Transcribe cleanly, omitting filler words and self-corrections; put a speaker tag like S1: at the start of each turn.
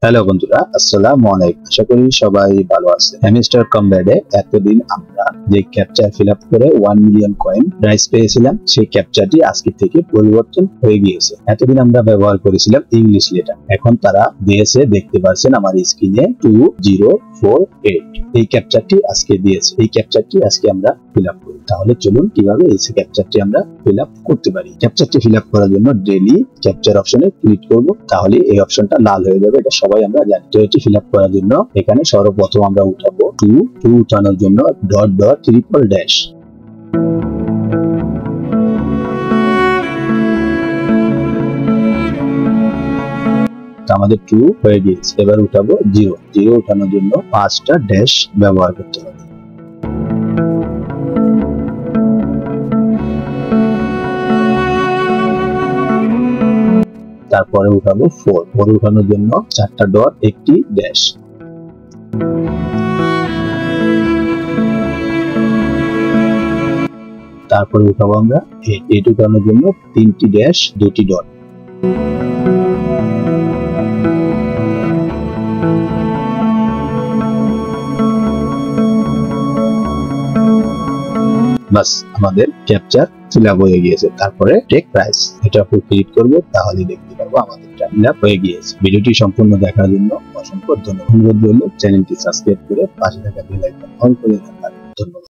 S1: Hello বন্ধুরা, আসসালামু আলাইকুম। আশা করি সবাই ভালো আছে। হ্যামস্টার কমব্যাটে এতদিন আমরা যে ক্যাপচার ফিল আপ করে 1 মিলিয়ন কয়েন প্রাইজ পেয়েছিলাম, সেই ক্যাপচারটি আজকে থেকে পরিবর্তন হয়ে গিয়েছে। এতদিন আমরা ব্যবহার করেছিলাম ইংলিশ লেটার, এখন তারা দিয়েছে, দেখতে পাচ্ছেন আমার স্ক্রিনে 2048। এই ক্যাপচারটি আজকে দিয়েছে। এই ক্যাপচারটি আজকে আমরা ফিল আপ করি। তাহলে চলুন কিভাবে এই ক্যাপচারটি আমরা ফিল আপ করতে পারি। ক্যাপচারটি ফিল আপ করার জন্য ডেইলি ক্যাপচার অপশনে ক্লিক করব, তাহলে এই অপশনটা লাল হয়ে যাবে। এটা সবাই আমরা জানি। তো এটি ফিল আপ করার জন্য এখানে সর্বপ্রথম আমরা উঠাবো টু উঠানোর জন্য ট্রিপল ড্যাশ। আমাদের 2 হয়ে গিয়েছে। এবার উঠাবো 0 উঠানোর জন্য 5টা ড্যাশ ব্যবহার করতে হবে। তারপরে উঠাবো 4 উঠানোর জন্য 4টা ডট, একটি ড্যাশ। তারপরে উঠাবো আমরা 8 উঠানোর জন্য 3টি ড্যাশ, 2টি ডট। বাস, আমাদের ক্যাপচার ফিল আপ হয়ে গিয়েছে। তারপরে টেক প্রাইস, এটা উপর ক্লিক করব, তাহলে দেখতে পাবো আমাদের ফিল আপ হয়ে গিয়েছে। ভিডিওটি সম্পূর্ণ দেখার জন্য অসংখ্য ধন্যবাদ। অনুরোধ রইল চ্যানেলটি সাবস্ক্রাইব করে পাশে থাকা বেল আইকন অন করে রাখবেন। ধন্যবাদ।